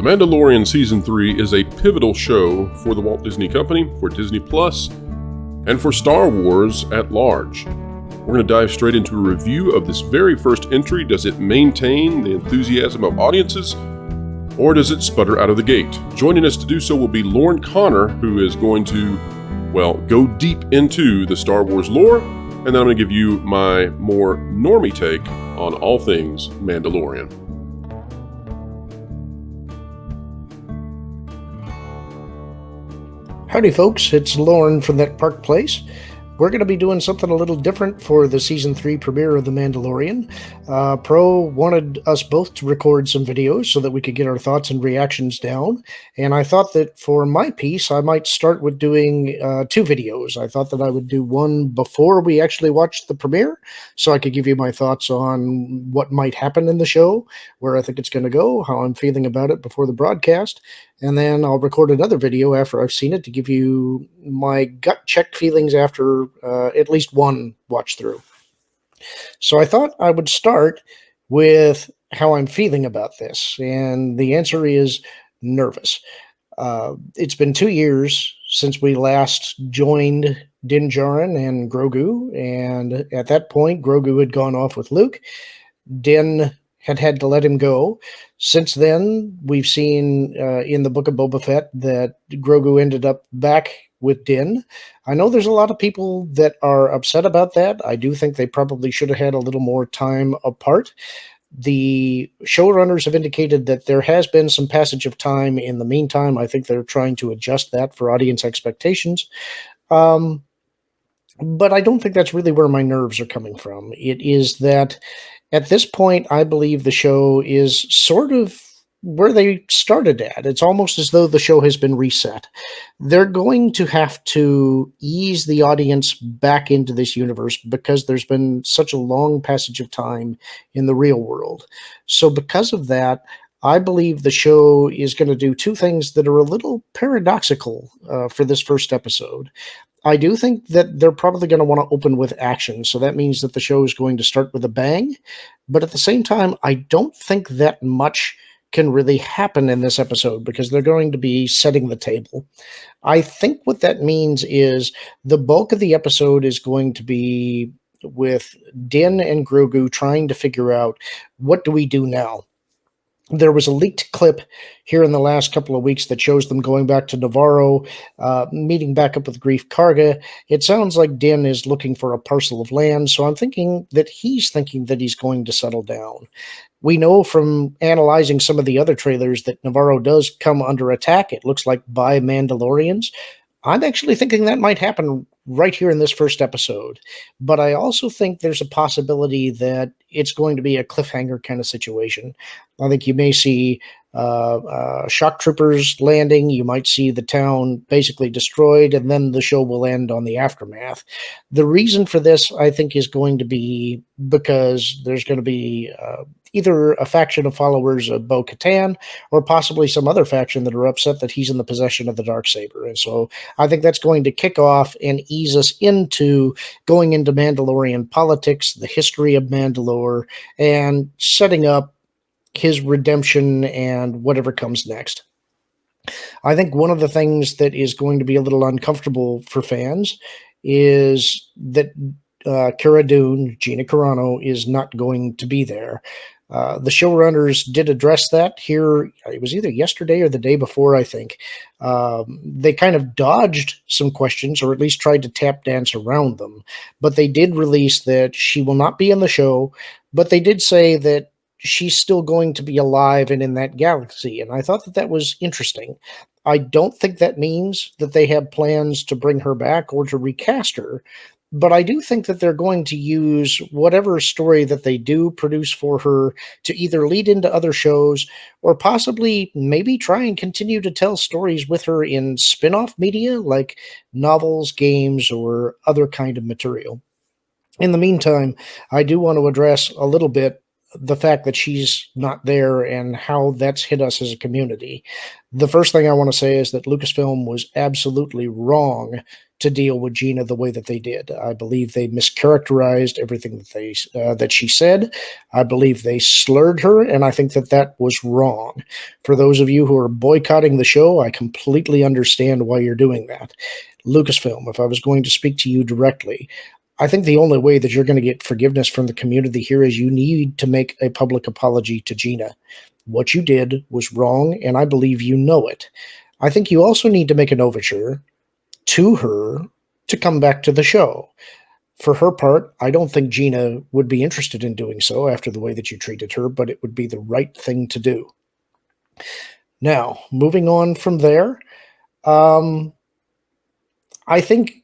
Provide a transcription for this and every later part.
The Mandalorian Season 3 is a pivotal show for the Walt Disney Company, for Disney Plus, and for Star Wars at large. We're going to dive straight into a review of this very first entry. Does it maintain the enthusiasm of audiences, or does it sputter out of the gate? Joining us to do so will be Lorn Conner, who is going to, go deep into the Star Wars lore, and then I'm going to give you my more normie take on all things Mandalorian. Howdy folks, it's Lorn from that Park Place. We're going to be doing something a little different for the Season 3 premiere of The Mandalorian. Pro wanted us both to record some videos so that we could get our thoughts and reactions down. And I thought that for my piece, I might start with doing 2 videos. I thought that I would do one before we actually watched the premiere, so I could give you my thoughts on what might happen in the show, where I think it's going to go, how I'm feeling about it before the broadcast. And then I'll record another video after I've seen it to give you my gut check feelings after at least one watch through. So I thought I would start with how I'm feeling about this. And the answer is nervous. It's been 2 years since we last joined Din Djarin and Grogu. And at that point, Grogu had gone off with Luke. Din had to let him go. Since then, we've seen in the Book of Boba Fett that Grogu ended up back with Din. I know there's a lot of people that are upset about that. I do think they probably should have had a little more time apart. The showrunners have indicated that there has been some passage of time in the meantime. I think they're trying to adjust that for audience expectations. But I don't think that's really where my nerves are coming from. It is that at this point, I believe the show is sort of where they started at. It's almost as though the show has been reset. They're going to have to ease the audience back into this universe because there's been such a long passage of time in the real world. So because of that, I believe the show is going to do 2 things that are a little paradoxical for this first episode. I do think that they're probably going to want to open with action, so that means that the show is going to start with a bang. But at the same time, I don't think that much can really happen in this episode because they're going to be setting the table. I think what that means is the bulk of the episode is going to be with Din and Grogu trying to figure out, what do we do now? There was a leaked clip here in the last couple of weeks that shows them going back to Navarro, meeting back up with Greef Karga. It sounds like Din is looking for a parcel of land, so I'm thinking that he's going to settle down. We know from analyzing some of the other trailers that Navarro does come under attack, it looks like by Mandalorians. I'm actually thinking that might happen right here in this first episode. But I also think there's a possibility that it's going to be a cliffhanger kind of situation. I think you may see shock troopers landing. You might see the town basically destroyed, and then the show will end on the aftermath. The reason for this, I think, is going to be because there's going to be either a faction of followers of Bo-Katan or possibly some other faction that are upset that he's in the possession of the Darksaber. And so I think that's going to kick off and ease us into going into Mandalorian politics, the history of Mandalore, and setting up his redemption and whatever comes next. I think one of the things that is going to be a little uncomfortable for fans is that Cara Dune, Gina Carano, is not going to be there. The showrunners did address that here. It was either yesterday or the day before, I think. They kind of dodged some questions, or at least tried to tap dance around them. But they did release that she will not be in the show, but they did say that she's still going to be alive and in that galaxy. And I thought that that was interesting. I don't think that means that they have plans to bring her back or to recast her. But I do think that they're going to use whatever story that they do produce for her to either lead into other shows or possibly maybe try and continue to tell stories with her in spin-off media like novels, games, or other kind of material. In the meantime, I do want to address a little bit the fact that she's not there and how that's hit us as a community. The first thing I want to say is that Lucasfilm was absolutely wrong to deal with Gina the way that they did. I believe they mischaracterized everything that she said. I believe they slurred her, and I think that was wrong. For those of you who are boycotting the show, I completely understand why you're doing that. Lucasfilm, if I was going to speak to you directly, I think the only way that you're going to get forgiveness from the community here is you need to make a public apology to Gina. What you did was wrong, and I believe you know it. I think you also need to make an overture to her to come back to the show. For her part, I don't think Gina would be interested in doing so after the way that you treated her, but it would be the right thing to do. Now, moving on from there, I think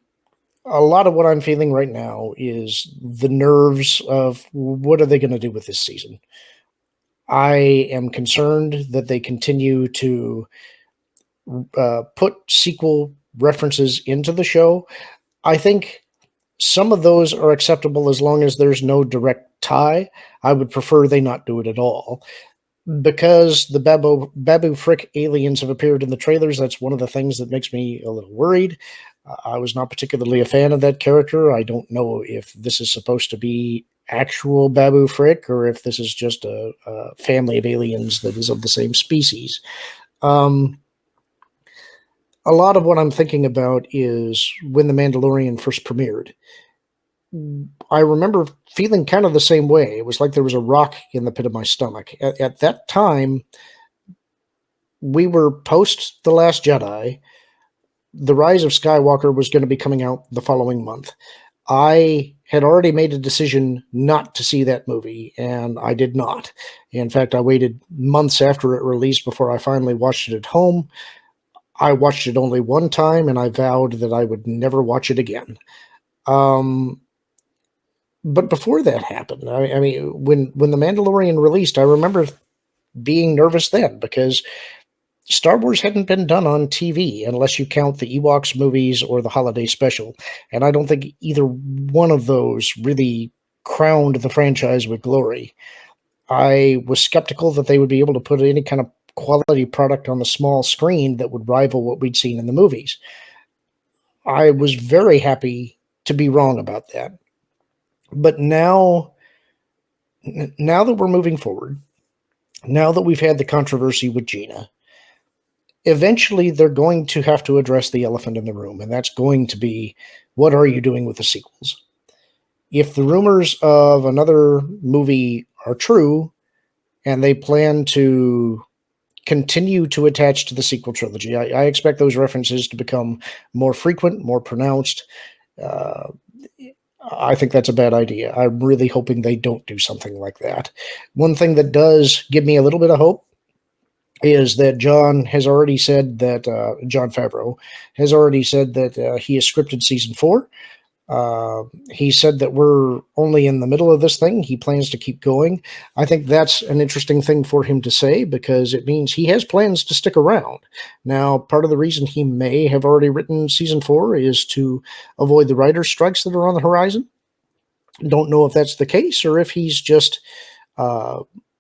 a lot of what I'm feeling right now is the nerves of what are they going to do with this season. I am concerned that they continue to put sequel references into the show. I think some of those are acceptable as long as there's no direct tie. I would prefer they not do it at all. Because the Babu Frick aliens have appeared in the trailers, that's one of the things that makes me a little worried. I was not particularly a fan of that character. I don't know if this is supposed to be actual Babu Frick or if this is just a family of aliens that is of the same species. A lot of what I'm thinking about is when The Mandalorian first premiered. I remember feeling kind of the same way. It was like there was a rock in the pit of my stomach. At that time, we were post The Last Jedi. The Rise of Skywalker was going to be coming out the following month. I had already made a decision not to see that movie, and I did not. In fact, I waited months after it released before I finally watched it at home. I watched it only one time, and I vowed that I would never watch it again. But before that happened, I mean, when The Mandalorian released, I remember being nervous then because Star Wars hadn't been done on TV unless you count the Ewoks movies or the holiday special. And I don't think either one of those really crowned the franchise with glory. I was skeptical that they would be able to put any kind of quality product on the small screen that would rival what we'd seen in the movies. I was very happy to be wrong about that. But now that we're moving forward, now that we've had the controversy with Gina, eventually they're going to have to address the elephant in the room, and that's going to be, what are you doing with the sequels? If the rumors of another movie are true, and they plan to continue to attach to the sequel trilogy, I expect those references to become more frequent, more pronounced. I think that's a bad idea. I'm really hoping they don't do something like that. One thing that does give me a little bit of hope is that Jon Favreau has already said that he has scripted season 4. He said that we're only in the middle of this thing. He plans to keep going. I think that's an interesting thing for him to say because it means he has plans to stick around. Now, part of the reason he may have already written season 4 is to avoid the writer's strikes that are on the horizon. Don't know if that's the case or if he's just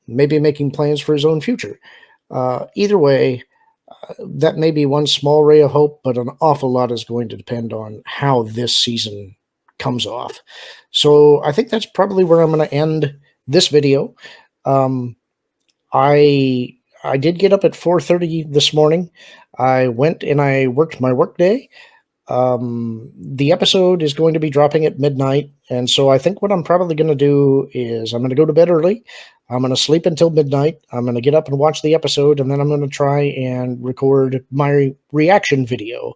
maybe making plans for his own future. Either way, that may be one small ray of hope, but an awful lot is going to depend on how this season comes off. So I think that's probably where I'm going to end this video. I did get up at 4:30 this morning. I went and I worked my work day. The episode is going to be dropping at midnight, and so I think what I'm probably going to do is I'm going to go to bed early. I'm going to sleep until midnight. I'm going to get up and watch the episode, and then I'm going to try and record my reaction video.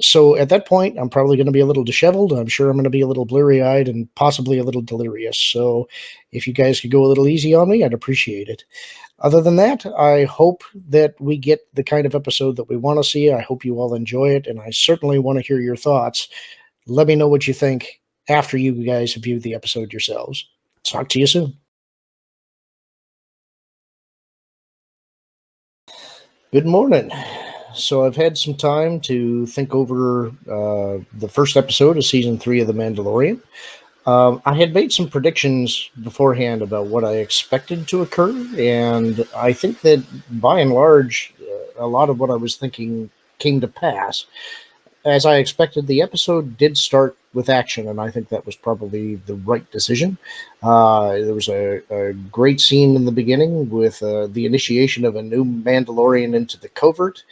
So at that point, I'm probably going to be a little disheveled. I'm sure I'm going to be a little blurry-eyed and possibly a little delirious. So if you guys could go a little easy on me, I'd appreciate it. Other than that, I hope that we get the kind of episode that we want to see. I hope you all enjoy it, and I certainly want to hear your thoughts. Let me know what you think after you guys have viewed the episode yourselves. Talk to you soon. Good morning. So I've had some time to think over the first episode of Season 3 of The Mandalorian. I had made some predictions beforehand about what I expected to occur, and I think that by and large, a lot of what I was thinking came to pass. As I expected, the episode did start with action, and I think that was probably the right decision. There was a great scene in the beginning with the initiation of a new Mandalorian into the covert.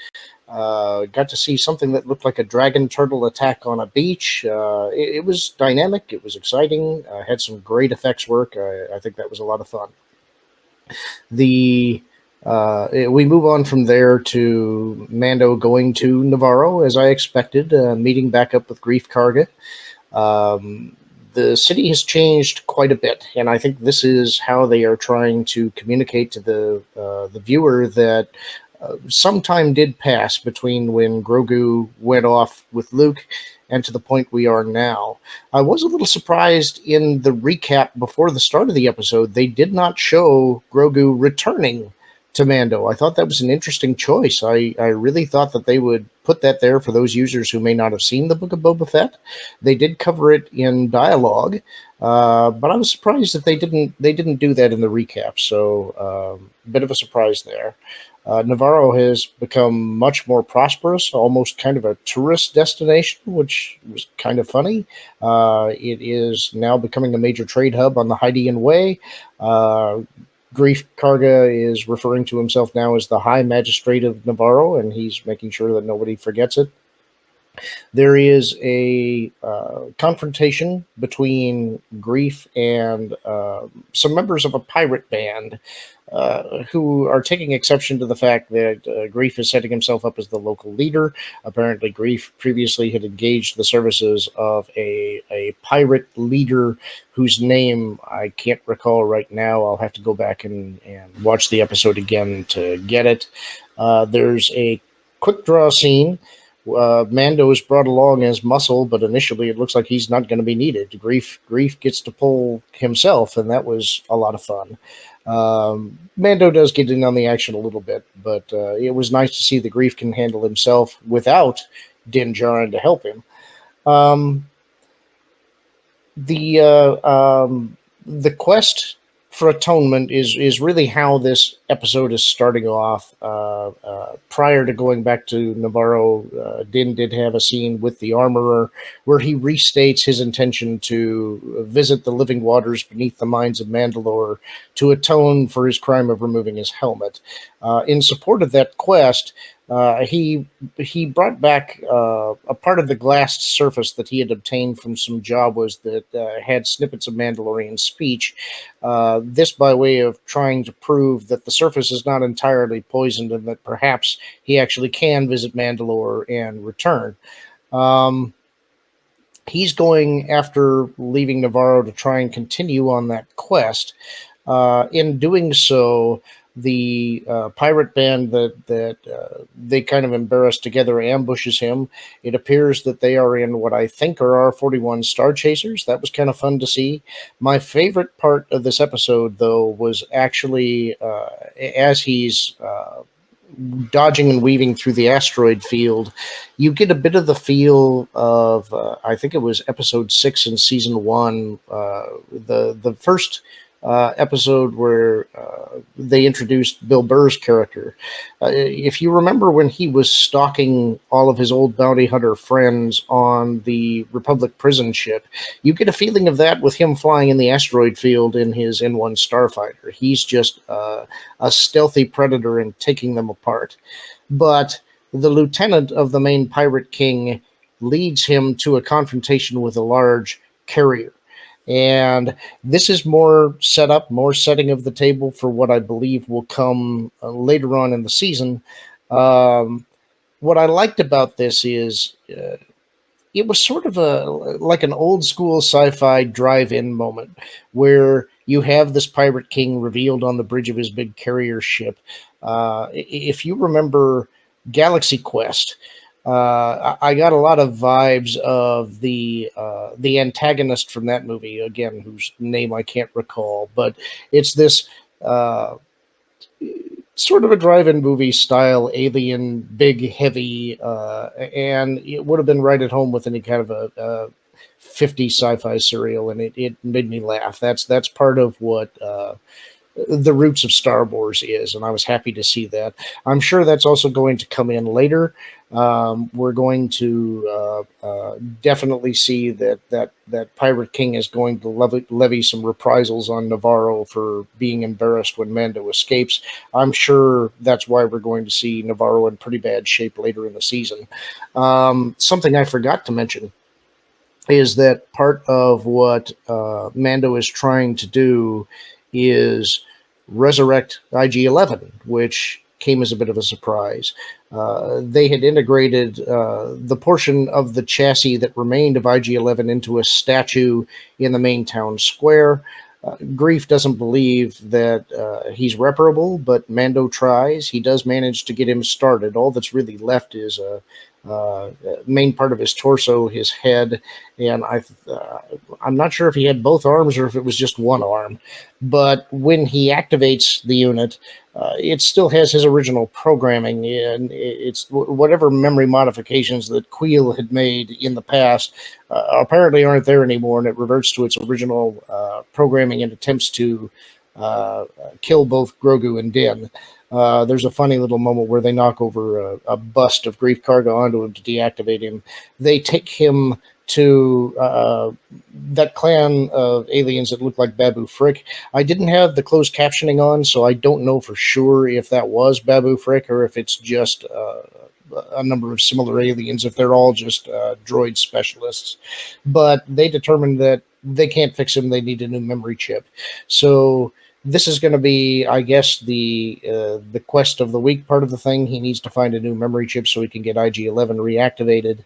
Got to see something that looked like a dragon turtle attack on a beach. It was dynamic. It was exciting. Had some great effects work. I think that was a lot of fun. We move on from there to Mando going to Navarro, as I expected, meeting back up with Grief Karga. The city has changed quite a bit, and I think this is how they are trying to communicate to the viewer that some time did pass between when Grogu went off with Luke and to the point we are now. I was a little surprised in the recap before the start of the episode, they did not show Grogu returning to Mando. I thought that was an interesting choice. I really thought that they would put that there for those users who may not have seen the Book of Boba Fett. They did cover it in dialogue, but I was surprised that they didn't do that in the recap. So a bit of a surprise there. Navarro has become much more prosperous, almost kind of a tourist destination, which was kind of funny. It is now becoming a major trade hub on the Hydean Way. Grief Karga is referring to himself now as the High Magistrate of Navarro, and he's making sure that nobody forgets it. There is a confrontation between Grief and some members of a pirate band who are taking exception to the fact that Grief is setting himself up as the local leader. Apparently, Grief previously had engaged the services of a pirate leader whose name I can't recall right now. I'll have to go back and watch the episode again to get it. There's a quick draw scene. Mando is brought along as muscle, but initially it looks like he's not going to be needed. Grief gets to pull himself, and that was a lot of fun. Mando does get in on the action a little bit, but it was nice to see that Grief can handle himself without Din Djarin to help him. The quest for atonement is really how this episode is starting off. Prior to going back to Navarro, Din did have a scene with the armorer where he restates his intention to visit the living waters beneath the mines of Mandalore to atone for his crime of removing his helmet. In support of that quest, he brought back a part of the glassed surface that he had obtained from some Jawas that had snippets of Mandalorian speech. This by way of trying to prove that the surface is not entirely poisoned and that perhaps he actually can visit Mandalore and return. He's going after leaving Navarro to try and continue on that quest. In doing so, the pirate band that they kind of embarrassed together ambushes him. It appears that they are in what I think are R-41 Star Chasers. That was kind of fun to see. My favorite part of this episode, though, was actually as he's dodging and weaving through the asteroid field, you get a bit of the feel of, I think it was episode 6 in season 1, the first episode where they introduced Bill Burr's character. If you remember when he was stalking all of his old bounty hunter friends on the Republic prison ship, you get a feeling of that with him flying in the asteroid field in his N1 Starfighter. He's just a stealthy predator and taking them apart. But the lieutenant of the main pirate king leads him to a confrontation with a large carrier. And this is more setup, more setting of the table for what I believe will come later on in the season. What I liked about this is it was sort of like an old school sci-fi drive-in moment where you have this pirate king revealed on the bridge of his big carrier ship. If you remember Galaxy Quest, I got a lot of vibes of the antagonist from that movie, again, whose name I can't recall, but it's this sort of a drive-in movie style alien, big, heavy, and it would have been right at home with any kind of a 50 sci-fi serial, and it made me laugh. That's part of what the roots of Star Wars is, and I was happy to see that. I'm sure that's also going to come in later. We're going to definitely see that Pirate King is going to levy some reprisals on Navarro for being embarrassed when Mando escapes. I'm sure that's why we're going to see Navarro in pretty bad shape later in the season. Something I forgot to mention is that part of what Mando is trying to do is resurrect IG-11, which came as a bit of a surprise. They had integrated the portion of the chassis that remained of IG-11 into a statue in the main town square. Greef doesn't believe that he's reparable, but Mando tries. He does manage to get him started. All that's really left is a main part of his torso, his head, and I'm not sure if he had both arms or if it was just one arm. But when he activates the unit, it still has his original programming, and it's whatever memory modifications that Queel had made in the past apparently aren't there anymore, and it reverts to its original programming and attempts to kill both Grogu and Din. There's a funny little moment where they knock over a bust of Greef Karga onto him to deactivate him. They take him to that clan of aliens that look like Babu Frick. I didn't have the closed captioning on, so I don't know for sure if that was Babu Frick or if it's just a number of similar aliens, if they're all just droid specialists. But they determined that they can't fix him. They need a new memory chip. So this is going to be, I guess, the quest of the week part of the thing. He needs to find a new memory chip so he can get IG-11 reactivated.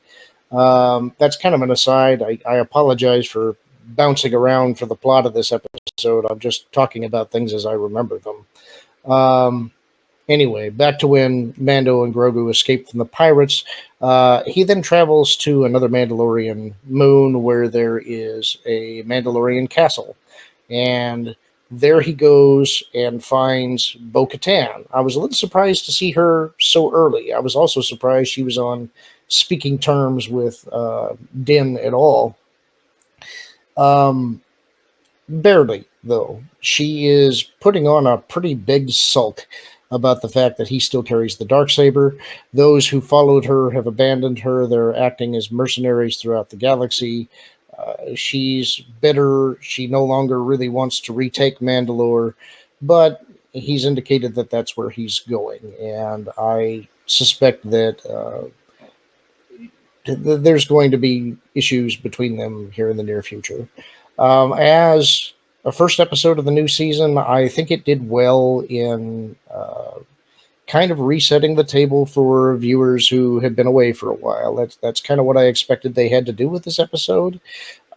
That's kind of an aside. I apologize for bouncing around for the plot of this episode. I'm just talking about things as I remember them. Anyway, back to when Mando and Grogu escaped from the pirates. He then travels to another Mandalorian moon where there is a Mandalorian castle. And there he goes and finds Bo-Katan. I was a little surprised to see her so early. I was also surprised she was on speaking terms with Din at all. Barely, though. She is putting on a pretty big sulk about the fact that he still carries the Darksaber. Those who followed her have abandoned her. They're acting as mercenaries throughout the galaxy. She's bitter. She no longer really wants to retake Mandalore, but he's indicated that that's where he's going. And I suspect that there's going to be issues between them here in the near future. As a first episode of the new season, I think it did well in kind of resetting the table for viewers who had been away for a while. That's kind of what I expected they had to do with this episode.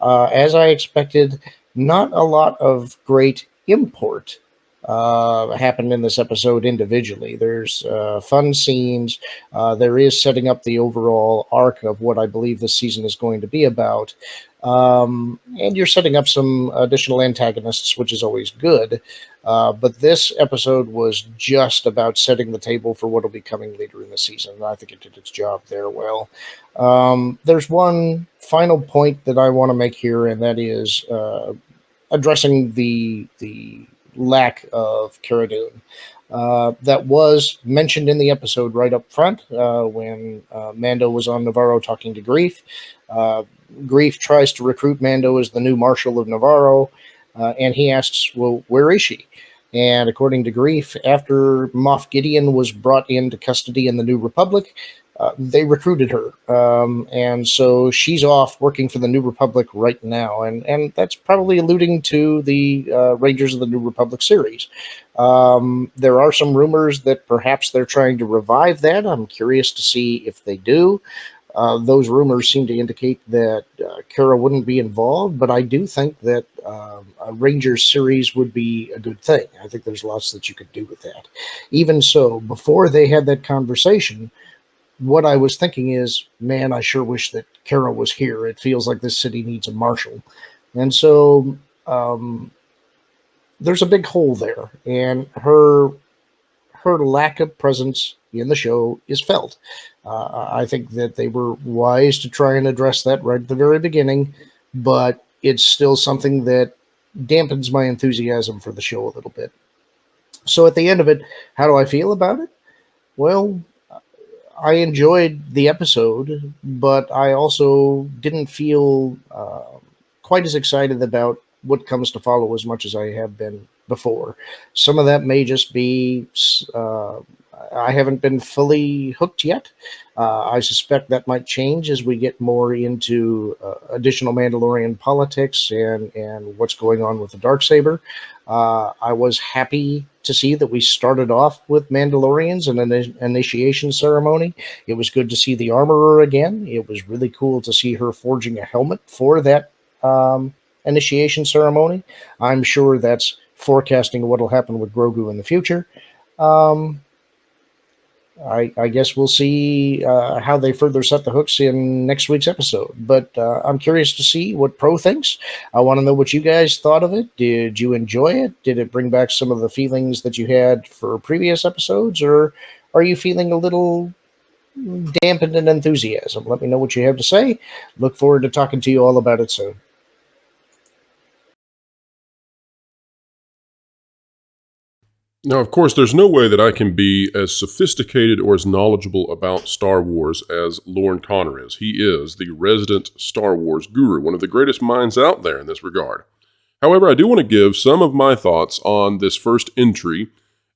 As I expected, not a lot of great import happened in this episode individually. There's fun scenes. There is setting up the overall arc of what I believe this season is going to be about. And you're setting up some additional antagonists, which is always good. But this episode was just about setting the table for what will be coming later in the season. I think it did its job there well. There's one final point that I want to make here, and that is addressing the lack of Cara Dune. That was mentioned in the episode right up front when Mando was on Navarro talking to Greef. Greef tries to recruit Mando as the new Marshal of Navarro, and he asks, well, where is she? And according to Greef, after Moff Gideon was brought into custody in the New Republic, they recruited her. And so she's off working for the New Republic right now. And that's probably alluding to the Rangers of the New Republic series. There are some rumors that perhaps they're trying to revive that. I'm curious to see if they do. Those rumors seem to indicate that Cara wouldn't be involved, but I do think that a Rangers series would be a good thing. I think there's lots that you could do with that. Even so, before they had that conversation, what I was thinking is, man, I sure wish that Cara was here. It feels like this city needs a marshal. And so there's a big hole there, and her lack of presence in the show is felt. I think that they were wise to try and address that right at the very beginning. but it's still something that dampens my enthusiasm for the show a little bit. So at the end of it, how do I feel about it? Well, I enjoyed the episode, but I also didn't feel quite as excited about what comes to follow as much as I have been before. Some of that may just be I haven't been fully hooked yet. I suspect that might change as we get more into additional Mandalorian politics and what's going on with the Darksaber. I was happy to see that we started off with Mandalorians and an initiation ceremony. It was good to see the armorer again. It was really cool to see her forging a helmet for that initiation ceremony. I'm sure that's forecasting what will happen with Grogu in the future. I guess we'll see how they further set the hooks in next week's episode. But I'm curious to see what Pro thinks. I want to know what you guys thought of it. Did you enjoy it? Did it bring back some of the feelings that you had for previous episodes? Or are you feeling a little dampened in enthusiasm? Let me know what you have to say. Look forward to talking to you all about it soon. Now, of course, there's no way that I can be as sophisticated or as knowledgeable about Star Wars as Lorn Conner is. He is the resident Star Wars guru, one of the greatest minds out there in this regard. However, I do want to give some of my thoughts on this first entry,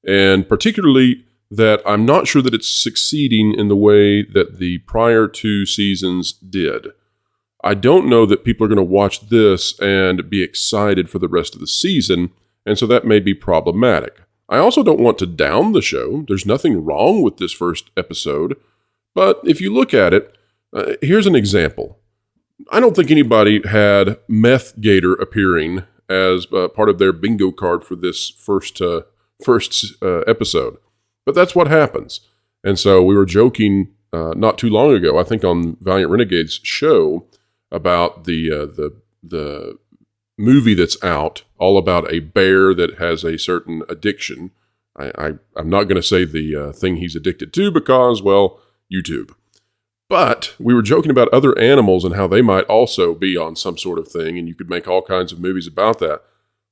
and particularly that I'm not sure that it's succeeding in the way that the prior two seasons did. I don't know that people are going to watch this and be excited for the rest of the season, and so that may be problematic. I also don't want to down the show. There's nothing wrong with this first episode. But if you look at it, here's an example. I don't think anybody had Meth Gator appearing as part of their bingo card for this first episode. But that's what happens. And so we were joking not too long ago, I think on Valiant Renegade's show, about the movie that's out, all about a bear that has a certain addiction. I'm not going to say the thing he's addicted to because, well, YouTube. But we were joking about other animals and how they might also be on some sort of thing, and you could make all kinds of movies about that.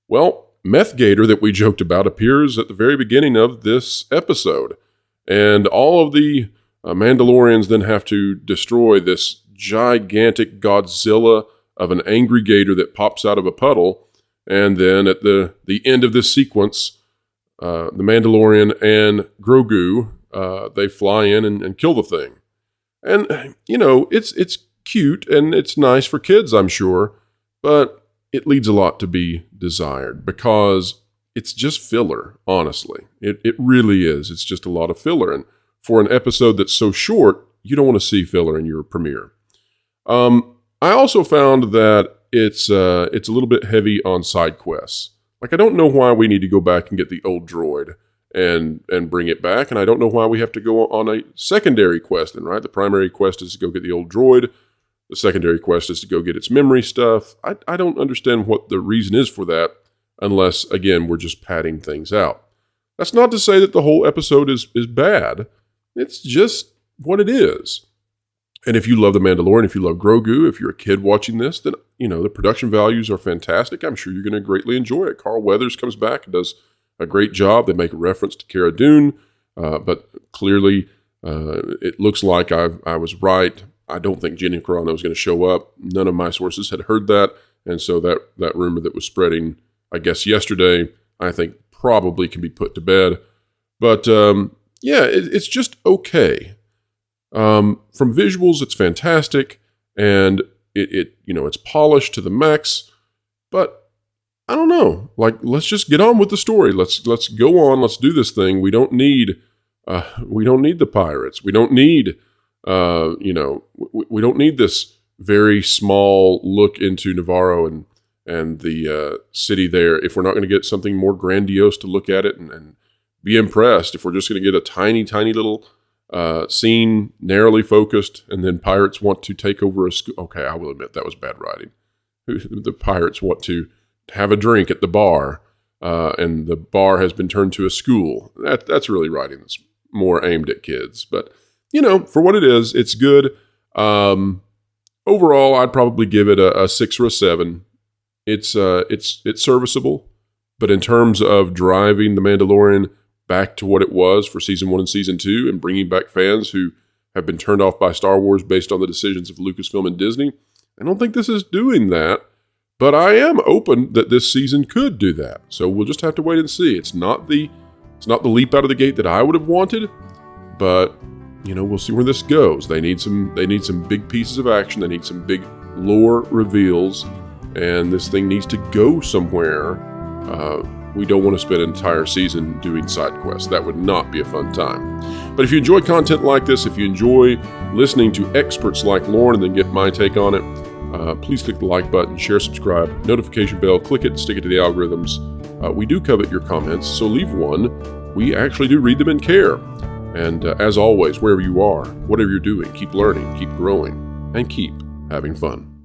Well, Meth Gator that we joked about appears at the very beginning of this episode, and all of the Mandalorians then have to destroy this gigantic Godzilla of an angry gator that pops out of a puddle, and then at the end of this sequence, the Mandalorian and Grogu, they fly in and kill the thing. And, you know, it's cute and it's nice for kids, I'm sure, but it leaves a lot to be desired because it's just filler, honestly. It really is. It's just a lot of filler. And for an episode that's so short, you don't want to see filler in your premiere. I also found that it's a little bit heavy on side quests. Like, I don't know why we need to go back and get the old droid and bring it back, and I don't know why we have to go on a secondary quest then, right? The primary quest is to go get the old droid. The secondary quest is to go get its memory stuff. I don't understand what the reason is for that, unless, again, we're just padding things out. That's not to say that the whole episode is bad. It's just what it is. And if you love The Mandalorian, if you love Grogu, if you're a kid watching this, then, you know, the production values are fantastic. I'm sure you're going to greatly enjoy it. Carl Weathers comes back and does a great job. They make a reference to Cara Dune, but clearly it looks like I was right. I don't think Gina Carano is going to show up. None of my sources had heard that, and so that rumor that was spreading, I guess, yesterday, I think probably can be put to bed. But, yeah, it's just okay. From visuals, it's fantastic, and it's polished to the max, but I don't know. Like, let's just get on with the story. Let's go on. Let's do this thing. We don't need the pirates. We don't need, we don't need this very small look into Navarro and the city there. If we're not going to get something more grandiose to look at it and be impressed, if we're just going to get a tiny, tiny little scene, narrowly focused, and then pirates want to take over a school. Okay, I will admit that was bad writing. The pirates want to have a drink at the bar, and the bar has been turned to a school. That's really writing that's more aimed at kids. But, for what it is, it's good. overall, I'd probably give it a 6 or a 7. It's serviceable, but in terms of driving The Mandalorian back to what it was for Season 1 and Season 2 and bringing back fans who have been turned off by Star Wars based on the decisions of Lucasfilm and Disney, I don't think this is doing that, but I am open that this season could do that. So we'll just have to wait and see. It's not the leap out of the gate that I would have wanted, but we'll see where this goes. They need some big pieces of action. They need some big lore reveals, and this thing needs to go somewhere. We don't want to spend an entire season doing side quests. That would not be a fun time. But if you enjoy content like this, if you enjoy listening to experts like Lorn and then get my take on it, please click the like button, share, subscribe, notification bell, click it and stick it to the algorithms. We do covet your comments, so leave one. We actually do read them and care. And as always, wherever you are, whatever you're doing, keep learning, keep growing, and keep having fun.